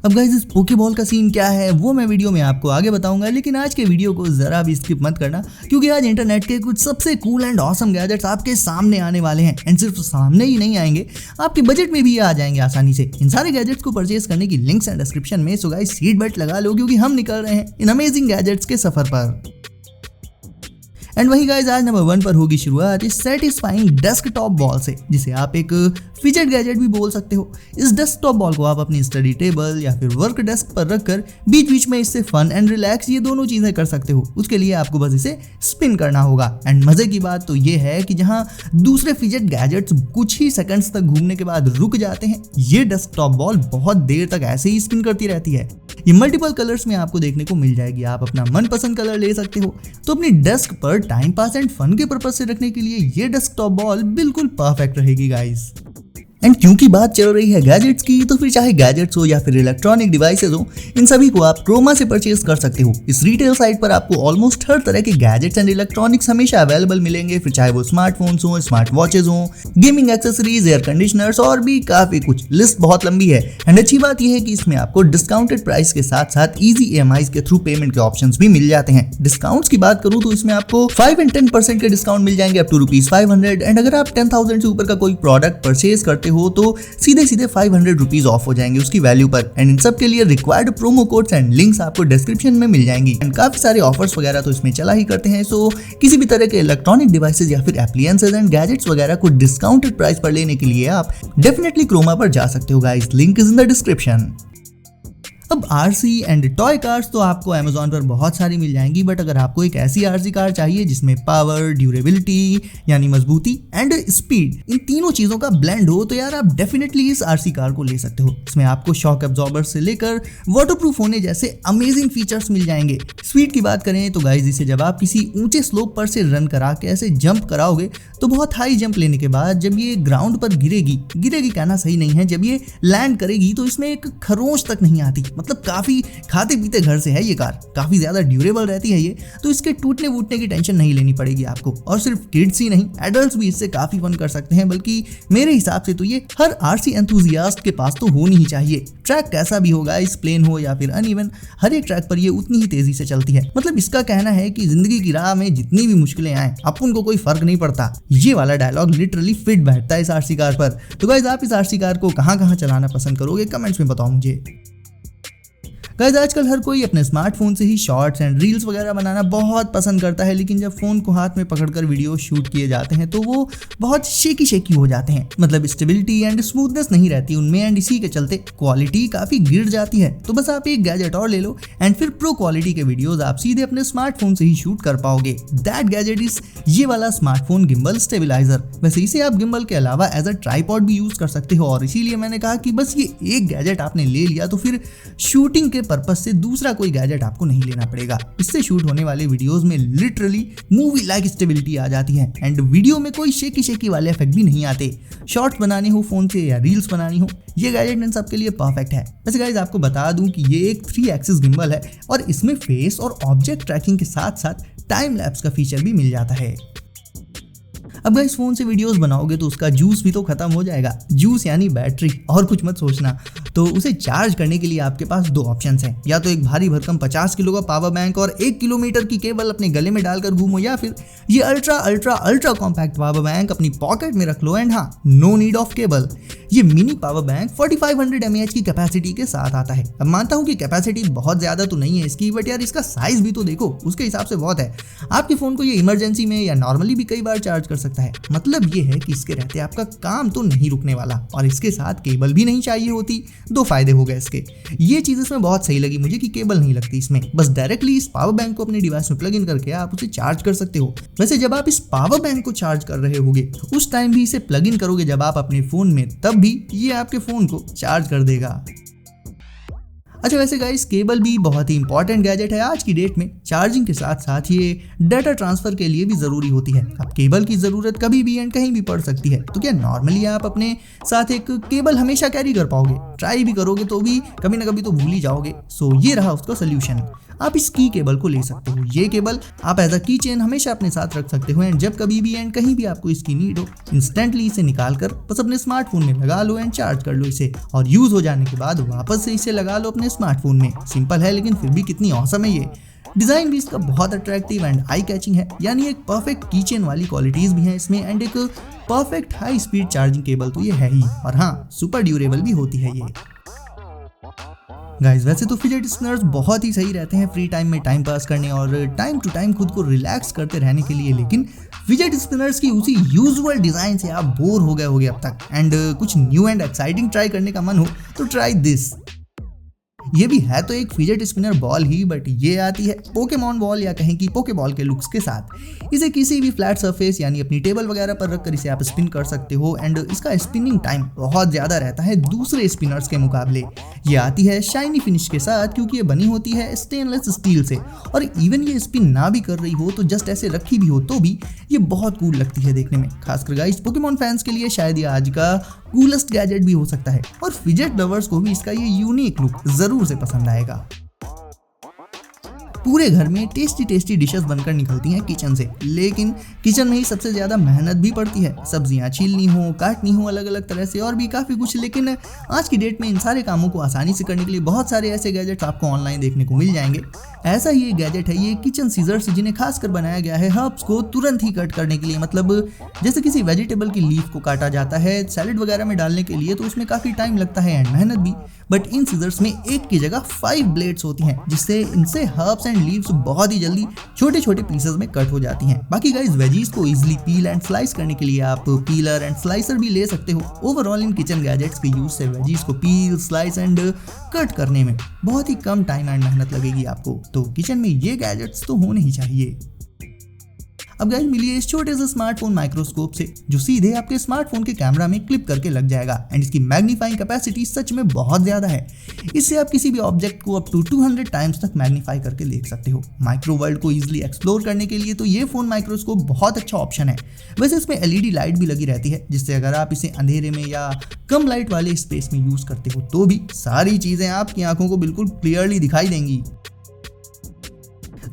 अब गाइस इस पोकेबॉल का सीन क्या है वो मैं वीडियो में आपको आगे बताऊंगा, लेकिन आज के वीडियो को जरा भी स्किप मत करना, क्योंकि आज इंटरनेट के कुछ सबसे कूल एंड ऑसम गैजेट्स आपके सामने आने वाले हैं। एंड सिर्फ सामने ही नहीं आएंगे, आपके बजट में भी आ जाएंगे आसानी से। इन सारे गैजेट्स को परचेज करने की लिंक्स एंड डिस्क्रिप्शन में। सो गाइस सीट बेल्ट लगा लो, क्योंकि हम निकल रहे हैं इन अमेजिंग गैजेट्स के सफर पर। एंड वही गाइस आज नंबर 1 पर होगी शुरुआत इस सेटिस्फाइंग डेस्कटॉप बॉल से, जिसे आप एक फिजेट गैजेट भी बोल सकते हो। इस डेस्कटॉप बॉल को आप अपनी स्टडी टेबल या फिर वर्क डेस्क पर रखकर बीच बीच में इससे फन एंड रिलैक्स ये दोनों चीजें कर सकते हो। उसके लिए आपको बस इसे स्पिन करना होगा। एंड मजे की बात तो ये है कि जहां दूसरे फिजेट गैजेट्स कुछ ही सेकंड्स तक घूमने के बाद रुक जाते हैं, ये डेस्कटॉप बॉल बहुत देर तक ऐसे ही स्पिन करती रहती है। ये मल्टीपल कलर्स में आपको देखने को मिल जाएगी। आप अपना मनपसंद कलर ले सकते हो। तो अपनी डेस्क पर टाइम पास एंड फन के पर्पज से रखने के लिए ये डेस्कटॉप बॉल बिल्कुल परफेक्ट रहेगी गाइस। एंड क्योंकि बात चल रही है गैजेट्स की, तो फिर चाहे गैजेट्स हो या फिर इलेक्ट्रॉनिक डिवाइसेस हो, इन सभी को आप क्रोमा से परचेज कर सकते हो। इस रिटेल साइट पर आपको ऑलमोस्ट हर तरह के गैजेट्स एंड इलेक्ट्रॉनिक्स हमेशा अवेलेबल मिलेंगे, फिर चाहे वो स्मार्टफोन्स हो, स्मार्ट वॉचेस हो, गेमिंग एक्सेसरीज, एयर कंडीशनर्स और भी काफी कुछ। लिस्ट बहुत लंबी है। एंड अच्छी बात यह है कि इसमें आपको डिस्काउंटेड प्राइस के साथ साथ इजी EMIs के थ्रू पेमेंट के ऑप्शंस भी मिल जाते हैं। डिस्काउंट्स की बात करूं तो इसमें आपको 5 and 10% के डिस्काउंट मिल जाएंगे अप टू ₹500। एंड अगर आप 10,000 से ऊपर का कोई प्रोडक्ट परचेज करते हो तो सीधे 500 रुपीज ऑफ हो जाएंगे उसकी वैल्यू पर। एंड इन सब के लिए required promo codes and links आपको डिस्क्रिप्शन में मिल जाएंगी। एंड काफी सारे ऑफर्स वगैरह तो इसमें चला ही करते हैं। सो किसी भी तरह के इलेक्ट्रॉनिक डिवाइसेस या फिर एप्लियंसेस एंड गैजेट्स वगैरह को डिस्काउंटेड प्राइस पर लेने के लिए आप डेफिनेटली क्रोमा पर जा सकते हो guys. Link is in the description. अब आरसी एंड टॉय कार्स तो आपको अमेजोन पर बहुत सारी मिल जाएंगी, बट अगर आपको एक ऐसी आरसी कार चाहिए जिसमें पावर, ड्यूरेबिलिटी यानी मजबूती एंड स्पीड, इन तीनों चीजों का ब्लेंड हो, तो यार आप डेफिनेटली इस आरसी कार को ले सकते हो। इसमें आपको शॉक एब्जॉर्बर से लेकर वाटरप्रूफ होने जैसे अमेजिंग फीचर्स मिल जाएंगे। स्पीड की बात करें तो गाइस इसे जब आप किसी ऊंचे स्लोप पर से रन करा के ऐसे जंप कराओगे, तो बहुत हाई जंप लेने के बाद जब ये ग्राउंड पर गिरेगी कहना सही नहीं है, जब ये लैंड करेगी तो इसमें एक खरोंच तक नहीं आती। मतलब काफी खाते पीते घर से है ये कार, काफी ज्यादा ड्यूरेबल रहती है ये, तो इसके टूटने वूटने की टेंशन नहीं लेनी पड़ेगी आपको। और सिर्फ किड्स ही नहीं, एडल्ट्स भी इससे काफी फन कर सकते हैं। बल्कि मेरे हिसाब से तो ये हर आरसी एंथुसियास्ट के पास तो होनी ही चाहिए। ट्रैक कैसा भी होगा, इस प्लेन हो या फिर अनइवन, हर एक ट्रैक पर ये उतनी ही तेजी से चलती है। मतलब इसका कहना है कि जिंदगी की राह में जितनी भी मुश्किलें आए, अपन को कोई फर्क नहीं पड़ता। ये वाला डायलॉग लिटरली फिट बैठता है इस आरसी कार पर। तो गाइस आप इस आरसी कार को कहां चलाना पसंद करोगे, कमेंट्स में बताओ मुझे। गाइस आजकल हर कोई अपने स्मार्टफोन से ही शॉर्ट्स एंड रील्स वगैरह बनाना बहुत पसंद करता है, लेकिन जब फोन को हाथ में पकड़कर वीडियो शूट किए जाते हैं तो वो बहुत शेकी हो जाते हैं। मतलब स्टेबिलिटी एंड स्मूथनेस नहीं रहती उनमें, एंड इसी के चलते क्वालिटी काफी गिर जाती है। तो बस आप एक गैजेट और ले लो एंड फिर प्रो क्वालिटी के वीडियोस आप सीधे अपने स्मार्टफोन से ही शूट कर पाओगे। दैट गैजेट इज ये वाला स्मार्टफोन गिम्बल स्टेबिलाईजर। वैसे इसे आप गिम्बल के अलावा एज अ ट्राइपॉड भी यूज कर सकते हो, और इसीलिए मैंने कहा कि बस ये एक गैजेट आपने ले लिया तो फिर शूटिंग के पर्पस से दूसरा कोई गैजेट आपको नहीं लेना पड़ेगा। इससे शूट होने वाले वीडियोस में लिटरली मूवी लाइक स्टेबिलिटी आ जाती है, एंड वीडियो में कोई शेकी वाले इफेक्ट भी नहीं आते। शॉर्ट्स बनाने हो फोन से या रील्स बनानी हो, ये गैजेट इन सबके लिए परफेक्ट है। वैसे गाइस आपको बता दूं कि ये एक 3 एक्सिस गिम्बल है, और इसमें फेस और ऑब्जेक्ट ट्रैकिंग के साथ साथ टाइम लैप्स का फीचर भी मिल जाता है। अब गाइस फोन से वीडियोस बनाओगे तो उसका जूस भी तो खत्म हो जाएगा। जूस यानी बैटरी, और कुछ मत सोचना। तो उसे चार्ज करने के लिए आपके पास 2 ऑप्शंस हैं। या तो एक भारी भरकम 50 किलो का पावर बैंक और 1 किलोमीटर की केबल अपने गले में डालकर घूमो, या फिर ये अल्ट्रा कॉम्पैक्ट पावर बैंक अपनी पॉकेट में रख लो। एंड हाँ, नो नीड ऑफ केबल। ये मिनी पावर बैंक 4500 mAh की कैपेसिटी के साथ आता है। अब मानता हूँ कि कैपेसिटी बहुत ज्यादा तो नहीं है इसकी, बट यार इसका साइज भी तो देखो, उसके हिसाब से बहुत है। आपके फोन को ये इमरजेंसी में या नॉर्मली भी कई बार चार्ज कर सकता है। मतलब ये है कि इसके रहते आपका काम तो नहीं रुकने वाला, और इसके साथ केबल भी नहीं चाहिए होती। 2 फायदे हो गए इसके। ये चीज इसमें बहुत सही लगी मुझे कि केबल नहीं लगती इसमें, बस डायरेक्टली इस पावर बैंक को अपने डिवाइस में प्लग इन करके आप उसे चार्ज कर सकते हो। वैसे जब आप इस पावर बैंक को चार्ज कर रहे होगे उस टाइम भी इसे प्लग इन करोगे जब आप अपने फोन में, तब भी ये आपके फोन को चार्ज कर देगा। अच्छा वैसे गाइस केबल भी बहुत ही इंपॉर्टेंट गैजेट है आज की डेट में। चार्जिंग के साथ साथ ये डाटा ट्रांसफर के लिए भी जरूरी होती है। अब केबल की जरूरत कभी भी एंड कहीं भी पड़ सकती है, तो क्या नॉर्मली आप अपने साथ एक केबल हमेशा कैरी कर पाओगे? ट्राई भी करोगे तो भी कभी ना कभी तो भूल ही जाओगे। सो ये रहा उसका सोल्यूशन। आप इस की केबल को ले सकते हो। ये केबल आप एज अ की चेन हमेशा अपने साथ रख सकते हो एंड जब कभी भी एंड कहीं भी आपको इसकी नीड हो इंस्टेंटली इसे निकाल कर बस अपने स्मार्टफोन में लगा लो एंड चार्ज कर लो इसे, और यूज हो जाने के बाद वापस से इसे लगा लो अपने स्मार्टफोन में। सिंपल है लेकिन फिर भी कितनी औसम है ये। डिजाइन भी इसका बहुत अट्रैक्टिव एंड आई कैचिंग है, यानी एक परफेक्ट कीचेन वाली क्वालिटीज भी हैं इसमें एंड एक perfect high speed charging cable तो ये है ही, और हाँ सुपर ड्यूरेबल भी होती है ये। गाइस वैसे तो फिजेट स्पिनर्स बहुत ही सही रहते हैं फ्री टाइम में टाइम पास करने और टाइम टू टाइम खुद को रिलैक्स करते रहने के लिए, लेकिन फिजेट स्पिनर्स की उसी यूजुअल डिजाइन से आप बोर हो गए होगे अब तक एंड कुछ न्यू एंड एक्साइटिंग ट्राई करने का मन हो तो ट्राई दिस। ये भी है तो एक fidget spinner ball he, but ये आती है पोकेमॉन बॉल या कहें कि पोकेबॉल के लुक्स के साथ। इसे किसी भी फ्लैट सरफेस यानी अपनी टेबल वगैरह पर रखकर इसे आप स्पिन कर सकते हो एंड इसका स्पिनिंग टाइम बहुत ज़्यादा रहता है दूसरे स्पिनर्स के मुकाबले। ये आती है शाइनी फिनिश के साथ क्योंकि ये बनी होती है स्टेनलेस स्टील से, और इवन ये स्पिन ना भी कर रही हो तो जस्ट ऐसे रखी भी हो तो भी ये बहुत कूल लगती है देखने में। खासकर गाइस पोकेमॉन फैंस के लिए शायद ये आज का कूलेस्ट गैजेट भी हो सकता है और फिजेट लवर्स को भी इसका ये यूनिक लुक जरूर से पसंद आएगा। पूरे घर में टेस्टी टेस्टी डिशेस बनकर निकलती हैं किचन से, लेकिन किचन में ही सबसे ज्यादा मेहनत भी पड़ती है। सब्जियां छीलनी हो, काटनी हो अलग अलग तरह से और भी काफी कुछ, लेकिन आज की डेट में इन सारे कामों को आसानी से करने के लिए बहुत सारे ऐसे गैजेट्स आपको ऑनलाइन देखने को मिल जाएंगे। ऐसा ही एक गैजेट है ये किचन सीजर्स, जिन्हें खासकर बनाया गया है हर्ब्स को तुरंत ही कट करने के लिए। मतलब जैसे किसी वेजिटेबल की लीफ को काटा जाता है सैलेड वगैरह में डालने के लिए तो उसमें काफी टाइम लगता है एंड मेहनत भी, बट इन सीजर्स में एक की जगह 5 ब्लेड्स होती हैं जिससे इनसे हर्ब्स एंड लीव्स बहुत ही जल्दी छोटे छोटे पीसेस में कट हो जाती हैं। बाकी गाइस वेजीज को इजीली पील एंड स्लाइस करने के लिए आप पीलर एंड स्लाइसर भी ले सकते हो। ओवरऑल इन किचन गैजेट्स के यूज से वेजीज को पील स्लाइस एंड कट करने में बहुत ही कम टाइम एंड मेहनत लगेगी आपको, तो किचन में ये गैजेट्स तो होने ही चाहिए। अब गाइस मिलिए इस छोटे से स्मार्टफोन माइक्रोस्कोप से जो सीधे आपके स्मार्टफोन के कैमरा में क्लिप करके लग जाएगा एंड इसकी मैग्नीफाइंग कैपेसिटी सच में बहुत ज्यादा है। इससे आप किसी भी ऑब्जेक्ट को अप टू 200 टाइम्स तक मैग्नीफाई करके देख सकते हो। माइक्रो वर्ल्ड को इजीली एक्सप्लोर करने के लिए तो ये फोन माइक्रोस्कोप बहुत अच्छा ऑप्शन है। वैसे इसमें एलईडी लाइट भी लगी रहती है जिससे अगर आप इसे अंधेरे में या कम लाइट वाले स्पेस में यूज करते हो तो भी सारी चीजें आपकी आंखों को बिल्कुल क्लियरली दिखाई देंगी।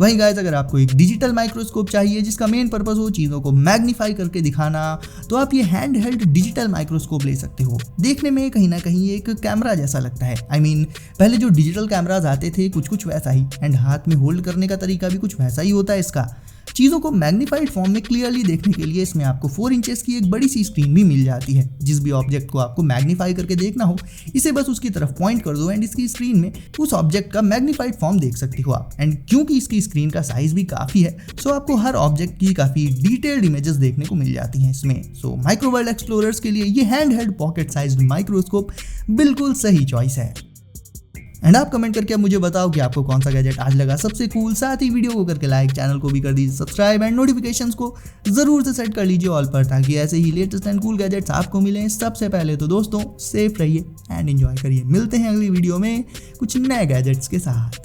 वहीं गाइस अगर आपको एक डिजिटल माइक्रोस्कोप चाहिए जिसका मेन पर्पस हो चीज़ों को मैग्नीफाई करके दिखाना, तो आप ये हैंड हेल्ड डिजिटल माइक्रोस्कोप ले सकते हो। देखने में कहीं ना कहीं एक कैमरा जैसा लगता है। पहले जो डिजिटल कैमराज आते थे कुछ वैसा ही, एंड हाथ में होल्ड करने का तरीका भी कुछ वैसा ही होता है इसका। चीज़ों को मैग्नीफाइड फॉर्म में क्लियरली देखने के लिए इसमें आपको 4 इंचेस की एक बड़ी सी स्क्रीन भी मिल जाती है। जिस भी ऑब्जेक्ट को आपको मैग्नीफाई करके देखना हो इसे बस उसकी तरफ पॉइंट कर दो एंड इसकी स्क्रीन में उस ऑब्जेक्ट का मैग्नीफाइड फॉर्म देख सकते हो आप। एंड क्योंकि इसकी स्क्रीन का साइज भी काफ़ी है सो आपको हर ऑब्जेक्ट की काफ़ी डिटेल्ड इमेजेस देखने को मिल जाती हैं इसमें। सो माइक्रो वर्ल्ड एक्सप्लोरर्स के लिए ये hand held pocket sized microscope बिल्कुल सही चॉइस है। एंड आप कमेंट करके अब मुझे बताओ कि आपको कौन सा गैजेट आज लगा सबसे कूल। साथ ही वीडियो को करके लाइक, चैनल को भी कर दीजिए सब्सक्राइब एंड नोटिफिकेशंस को जरूर से सेट कर लीजिए ऑल पर, ताकि ऐसे ही लेटेस्ट एंड कूल गैजेट्स आपको मिलें सबसे पहले। तो दोस्तों सेफ रहिए एंड एंजॉय करिए। मिलते हैं अगली वीडियो में कुछ नए गैजेट्स के साथ।